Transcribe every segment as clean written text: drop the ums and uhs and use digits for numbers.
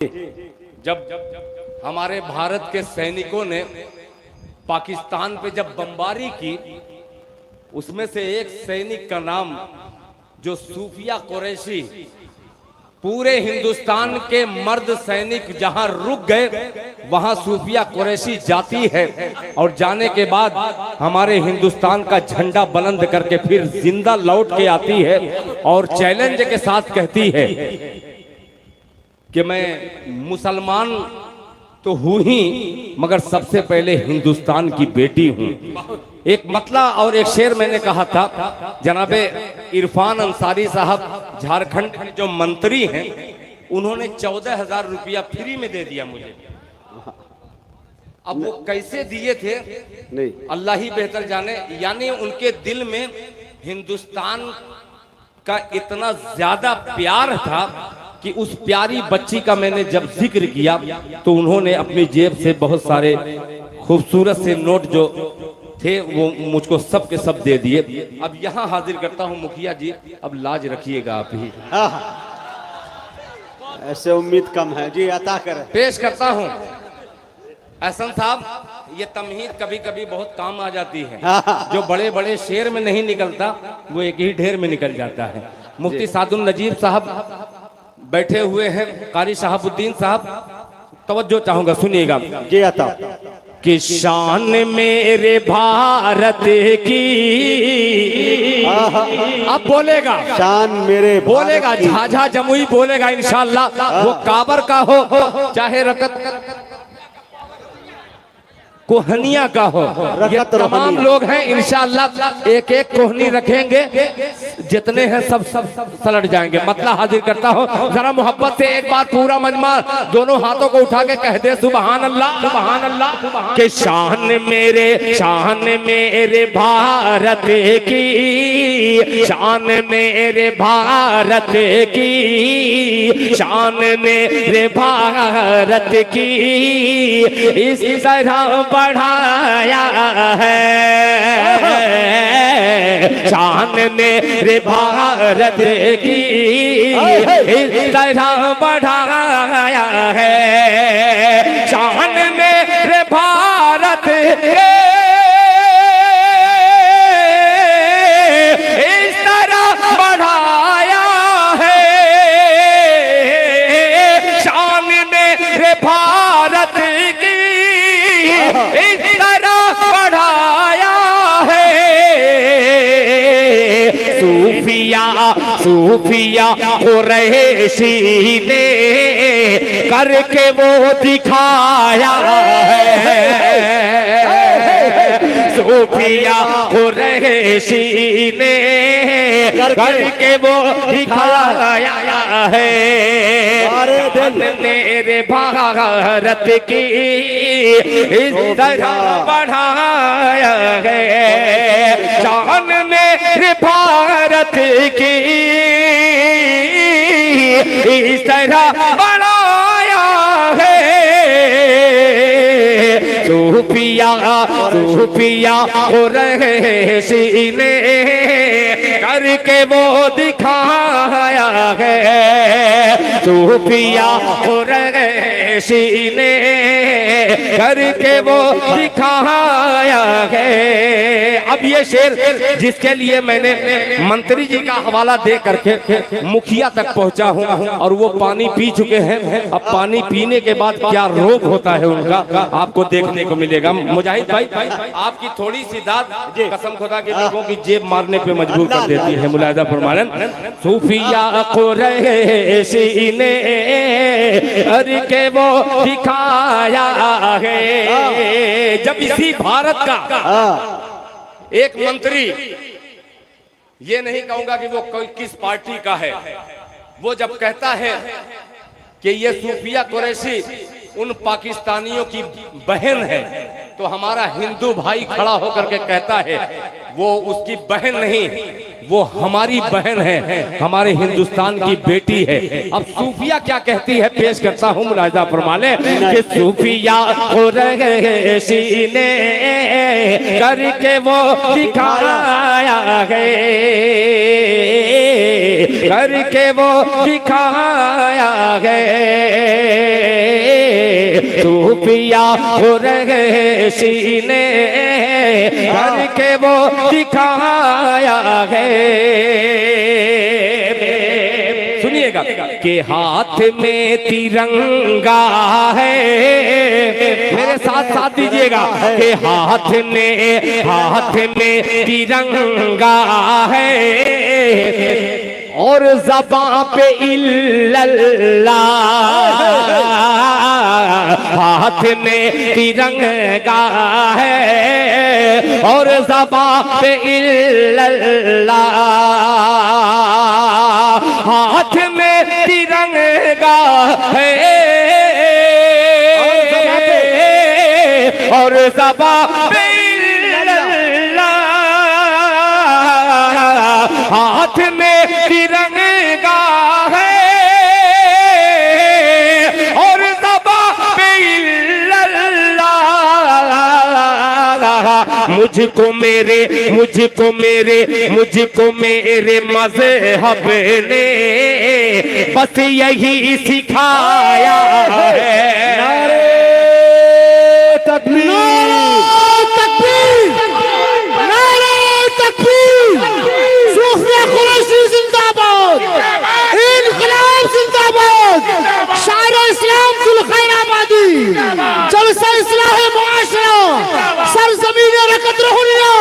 जब हमारे भारत के सैनिकों ने पाकिस्तान पे जब बमबारी की, उसमें से एक सैनिक का नाम जो सूफिया कुरैशी, पूरे हिंदुस्तान के मर्द सैनिक जहां रुक गए वहां सूफिया कुरैशी जाती है और जाने के बाद हमारे हिंदुस्तान का झंडा बुलंद करके फिर जिंदा लौट के आती है और चैलेंज के साथ कहती है कि मैं मुसलमान तो हूं ही मगर सबसे पहले हिंदुस्तान की बेटी हूं। एक मतला और एक शेर मैंने कहा था, जनाबे इरफान अंसारी साहब झारखंड के जो मंत्री हैं उन्होंने 14,000 रुपया फ्री में दे दिया मुझे। अब वो कैसे दिए थे नहीं अल्लाह ही बेहतर जाने, यानी उनके दिल में हिंदुस्तान का इतना ज्यादा प्यार था कि उस प्यारी बच्ची का मैंने जब जिक्र किया तो उन्होंने अपनी जेब से बहुत सारे खूबसूरत से नोट जो थे वो मुझको सब के सब दे दिए। अब यहाँ हाजिर करता हूँ मुखिया जी, अब लाज रखिएगा आप ही। ऐसे उम्मीद कम है जी, अता करें। पेश करता हूँ एहसन साहब, ये तमहीद कभी कभी बहुत काम आ जाती है। जो बड़े बड़े शेर में नहीं निकलता वो एक ही ढेर में निकल जाता है। मुफ्ती सादुल नजीब साहब बैठे हुए हैं, कारी शहाबुद्दीन साहब, तवज्जो चाहूंगा, सुनिएगा। जी अता। कि शान मेरे भारत की, अब बोलेगा शान मेरे बोलेगा, झाझा जमुई बोलेगा इंशाअल्लाह। वो काबर का हो चाहे रकत कोहनिया का हो, ये तमाम लोग हैं इंशाअल्लाह एक एक कोहनी रखेंगे, जितने हैं सब सलट जाएंगे। मतलब हाजिर करता हो, जरा मोहब्बत से एक बार पूरा मजमा दोनों हाथों को उठा के कह दे सुभान अल्लाह सुभान अल्लाह। के शान मेरे भारत की, शान मेरे भारत की, शान मेरे भारत की इस तरह बढ़ाया है, शान मेरे भारत की इस तरह बढ़ाया है, शान मेरे भारत इस तरह बढ़ाया है, शान मेरे भारत की इस तरह बढ़ाया है। सूफिया कुरैशी ने करके वो दिखाया है, सूफिया कुरैशी ने करके वो दिखाया है, मेरे भारत की इस तरह बढ़ाया है, शान मेरे भारत की इस तरह बढ़ाया है। सूफिया कुरैशी ने करके वो दिखाया है, सूफिया कुरैशी ने करके वो दिखाया है। अब ये शेर जिसके लिए मैंने मंत्री जी का हवाला दे करके मुखिया तक पहुंचा हूं और वो पानी पी चुके हैं, अब पानी पीने के बाद क्या रोग होता है उनका आपको देखने को मिलेगा। मुजाहिद भाई आपकी थोड़ी सी दाद कसम खुदा के लोगों की जेब मारने पे मजबूर कर देती है। मुलाहिजा फरमाएं, सूफिया कुरैशी ने करके वो दिखाया है। जब इसी भारत का एक मंत्री, ये नहीं कहूंगा कि वो कोई किस पार्टी का है, वो जब कहता है कि ये सूफिया कुरैशी उन पाकिस्तानियों की बहन है, तो हमारा हिंदू भाई खड़ा होकर के कहता है वो उसकी बहन नहीं, वो हमारी बहन है, हमारे हिंदुस्तान की बेटी है। अब सूफिया क्या कहती है, पेश करता हूँ, मुलाहिजा फरमा ले कि सूफिया कुरैशी ने करके वो दिखाया है, करके वो दिखाया है। सूफिया कुरैशी ने करके वो दिखाया है। सुनिएगा कि हाथ में तिरंगा है, मेरे साथ साथ दीजिएगा कि हाथ में तिरंगा है और ज़बां पे इल्लल्लाह, हाथ में तिरंगा है और ज़बां पे इल्लल्लाह, हाथ में तिरंगा है और ज़बां पे इल्लल्लाह, हाथ में तिरंगा है और ज़बां पे इल्लल्लाह। मुझको मेरे मज़हब ने बस यही सिखाया है। नारे तकबीर, सूफिया कुरैशी जिंदाबाद, इनकलाब जिंदाबाद, शायर इस्लाम जुल्खैराबादी, जलसा इस्लाह मुआशरा, सरजमीन रकत रहुनिया,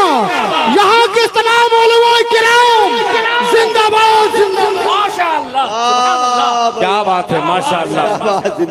यहाँ के तमाम उलमा किराम जिंदाबाद, जिंदाबाद। माशाअल्लाह, क्या बात है, माशाअल्लाह।